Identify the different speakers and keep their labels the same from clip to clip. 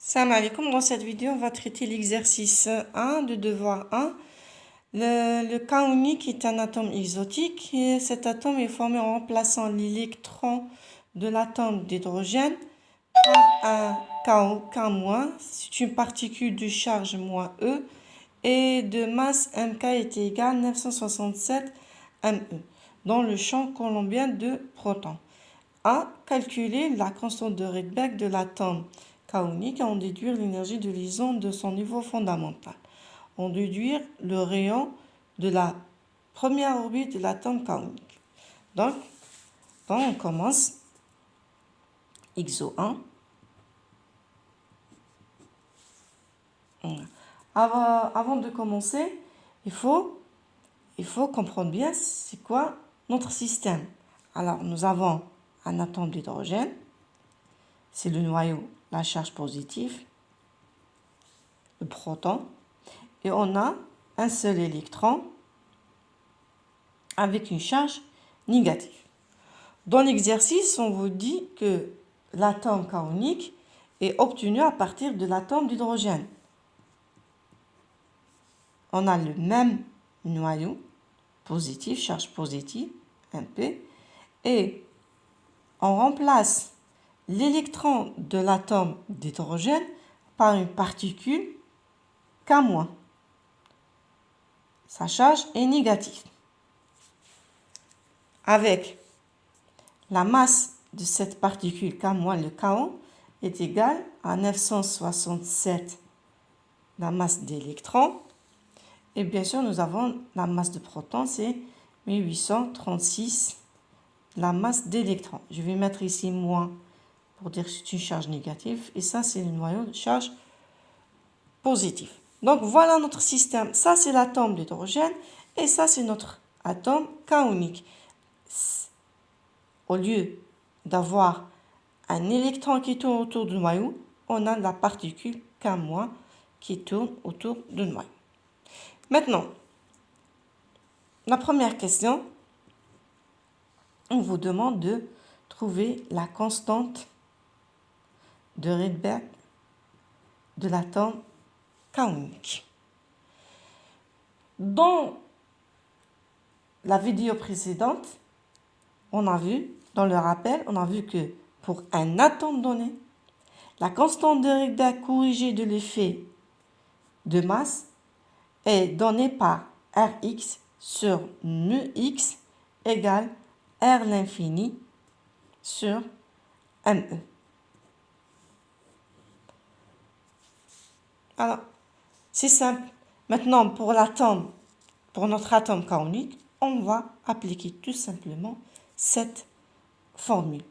Speaker 1: Salam alaikum, dans cette vidéo, on va traiter l'exercice 1 de devoir 1. Le cas unique est un atome exotique et cet atome est formé en remplaçant l'électron de l'atome d'hydrogène par un K-, c'est une particule de charge -E et de masse Mk est égal à 967 ME dans le champ colombien de protons. A. Calculer la constante de Rydberg de l'atome K unique et en déduire l'énergie de liaison de son niveau fondamental. En déduire le rayon de la première orbite de l'atome K unique. Donc, on commence. XO1. Avant de commencer, il faut comprendre bien c'est quoi notre système. Alors, nous avons un atome d'hydrogène, c'est le noyau, la charge positive, le proton, et on a un seul électron avec une charge négative. Dans l'exercice, on vous dit que l'atome K unique est obtenu à partir de l'atome d'hydrogène. On a le même noyau positif, charge positive, Mp, et on remplace l'électron de l'atome d'hydrogène par une particule K-. Sa charge est négative. Avec la masse de cette particule K-, le Ko, est égale à 967, la masse d'électrons. Et bien sûr, nous avons la masse de protons, c'est 1836, la masse d'électrons. Je vais mettre ici moins pour dire que c'est une charge négative. Et ça, c'est le noyau de charge positive. Donc, voilà notre système. Ça, c'est l'atome d'hydrogène. Et ça, c'est notre atome K unique. Au lieu d'avoir un électron qui tourne autour du noyau, on a la particule K- qui tourne autour du noyau. Maintenant, la première question, on vous demande de trouver la constante de Rydberg de l'atome K unique. Dans la vidéo précédente, on a vu, dans le rappel, on a vu que pour un atome donné, la constante de Rydberg corrigée de l'effet de masse est donnée par Rx sur μx égale R l'infini sur ME. Alors, c'est simple. Maintenant, pour notre atome K unique, on va appliquer tout simplement cette formule.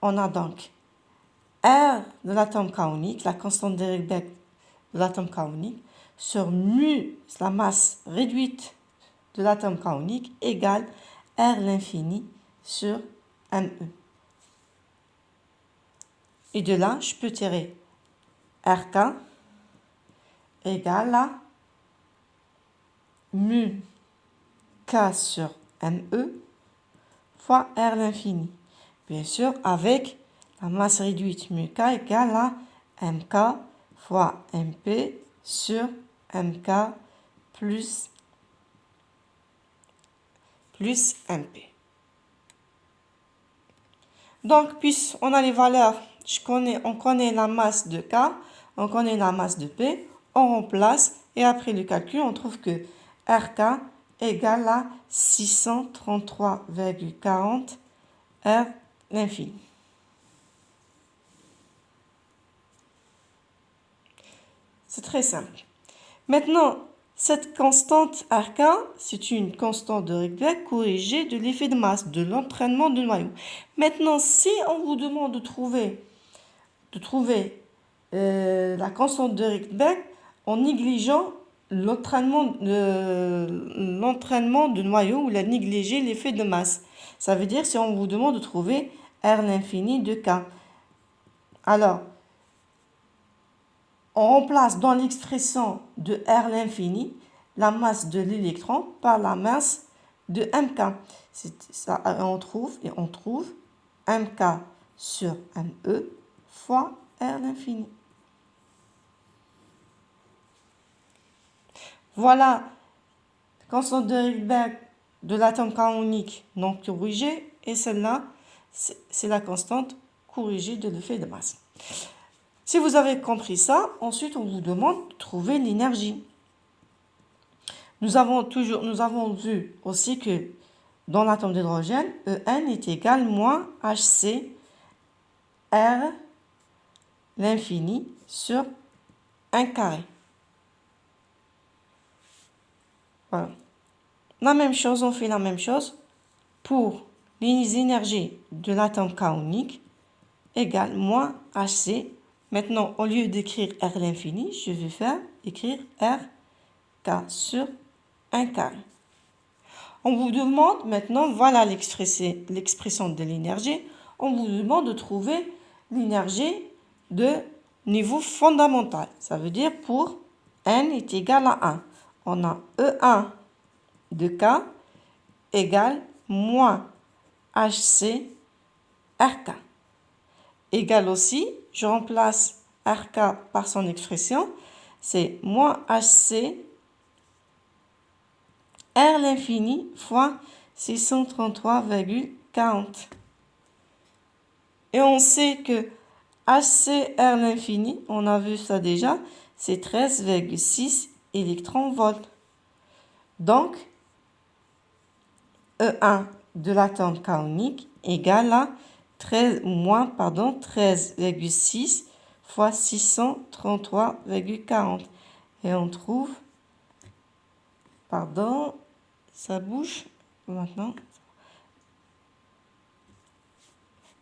Speaker 1: On a donc R de l'atome K unique, la constante de Rydberg de l'atome K unique, sur mu, la masse réduite de l'atome K unique, égale R l'infini sur ME. Et de là, je peux tirer RK égale à mu K sur ME fois R l'infini. Bien sûr, avec la masse réduite mu K égale à MK fois MP sur MK plus MP. Donc, puisqu'on a les valeurs, on connaît la masse de K, on connaît la masse de P, on remplace et après le calcul, on trouve que RK égale à 633,40 R l'infini. C'est très simple. Maintenant, cette constante RK, c'est une constante de Rydberg corrigée de l'effet de masse, de l'entraînement du noyau. Maintenant, si on vous demande de trouver la constante de Rydberg en négligeant l'entraînement du noyau ou la négliger l'effet de masse. Ça veut dire si on vous demande de trouver R l'infini de K. Alors, on remplace dans l'expression de R l'infini la masse de l'électron par la masse de MK. Ça, on trouve MK sur ME fois R l'infini. Voilà, constante de Rydberg de l'atome canonique non corrigé, et celle-là, c'est la constante corrigée de l'effet de masse. Si vous avez compris ça, ensuite on vous demande de trouver l'énergie. Nous avons vu aussi que dans l'atome d'hydrogène, En est égal moins Hc R l'infini sur 1 carré. Voilà. La même chose, on fait la même chose pour les énergies de l'atome kaonique égale moins Hc. Maintenant, au lieu d'écrire R l'infini, je vais écrire R K sur 1 carré. On vous demande maintenant, voilà l'expression de l'énergie, on vous demande de trouver l'énergie de niveau fondamental. Ça veut dire pour N est égal à 1. On a E1 de K égale moins HC RK. Égale aussi, je remplace RK par son expression, c'est moins HC R l'infini fois 633,40. Et on sait que HCR l'infini, on a vu ça déjà, c'est 13,6 électronvolts. Donc, E1 de l'atome kaonique égale à 13,6 fois 633,40. Et on trouve, ça bouge maintenant.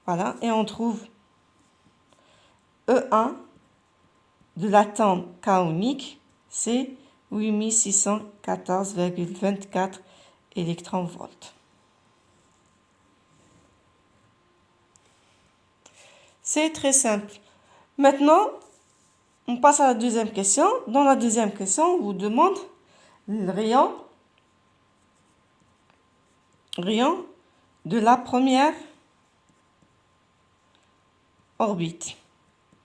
Speaker 1: Voilà, et on trouve E1 de l'atome kaonique, c'est 8614,24 électronvolts. C'est très simple. Maintenant, on passe à la deuxième question. Dans la deuxième question, on vous demande le rayon de la première orbite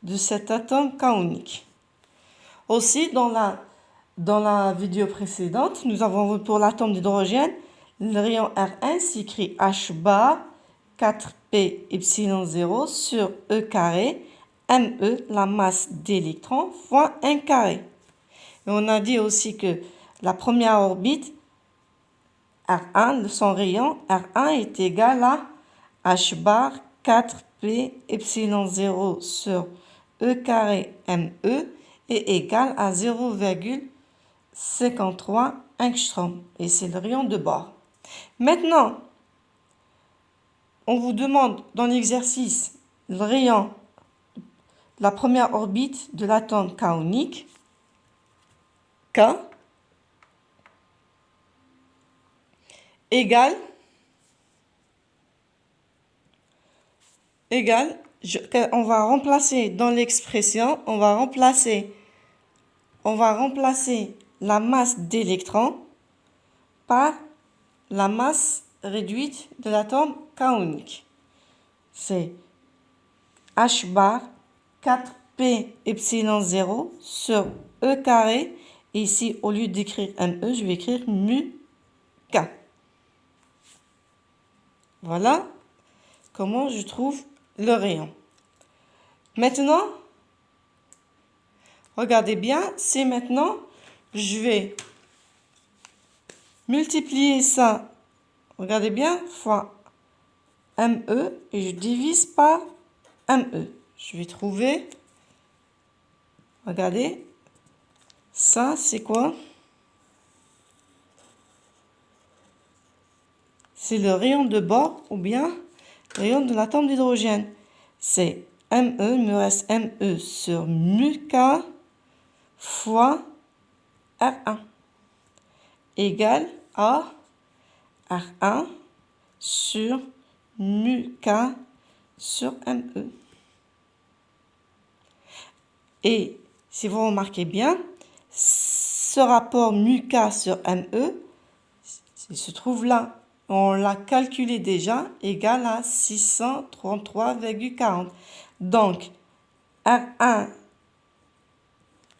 Speaker 1: de cet atome kaonique. Aussi, dans la vidéo précédente, nous avons vu pour l'atome d'hydrogène, le rayon R1 s'écrit H bar 4P epsilon 0 sur E carré, ME, la masse d'électrons, fois 1 carré. Et on a dit aussi que la première orbite, R1, son rayon R1 est égal à H bar 4P epsilon 0 sur E carré ME est égal à 0,53 angstrom. Et c'est le rayon de bord. Maintenant, on vous demande dans l'exercice le rayon de la première orbite de l'atome kaonique, K, égale, on va remplacer dans l'expression, on va remplacer la masse d'électrons par la masse réduite de l'atome kaonique. C'est H bar 4P epsilon 0 sur E carré. Et ici, au lieu d'écrire ME, je vais écrire mu K. Voilà comment je trouve le rayon. Maintenant, regardez bien, c'est maintenant, je vais multiplier ça, regardez bien, fois ME et je divise par ME. Je vais trouver, regardez, ça c'est quoi? C'est le rayon de bord ou bien le rayon de l'atome d'hydrogène. C'est ME, il me reste ME sur mu K fois R1 égale à R1 sur mu K sur ME. Et si vous remarquez bien, ce rapport mu K sur ME, il se trouve là. On l'a calculé déjà, égal à 633,40. Donc, R1,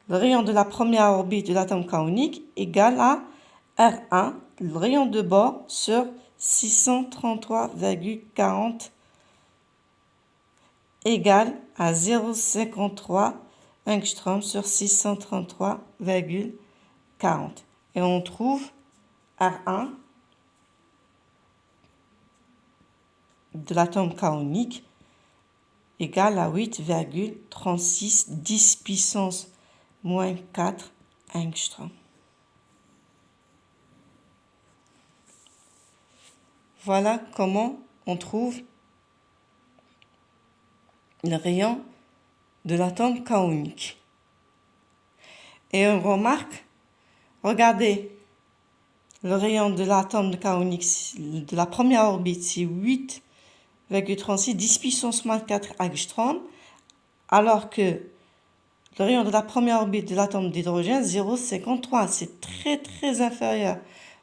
Speaker 1: le rayon de la première orbite de l'atome kaonique égale à R1, le rayon de bord, sur 633,40 égale à 0,53 angstrom sur 633,40. Et on trouve R1 de l'atome kaonique égale à 8,36 10 puissance moins 4 angstrom. Voilà comment on trouve le rayon de l'atome kaonique. Et on remarque, regardez, le rayon de l'atome kaonique de la première orbite, c'est 8,36 10 puissance moins 4 angstrom, alors que le rayon de la première orbite de l'atome d'hydrogène, 0,53, c'est très inférieur.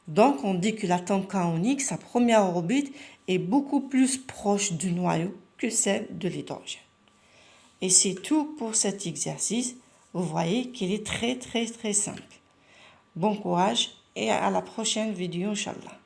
Speaker 1: Donc on dit que l'atome kaonique, sa première orbite, est beaucoup plus proche du noyau que celle de l'hydrogène. Et c'est tout pour cet exercice. Vous voyez qu'il est très simple. Bon courage et à la prochaine vidéo, Inch'Allah.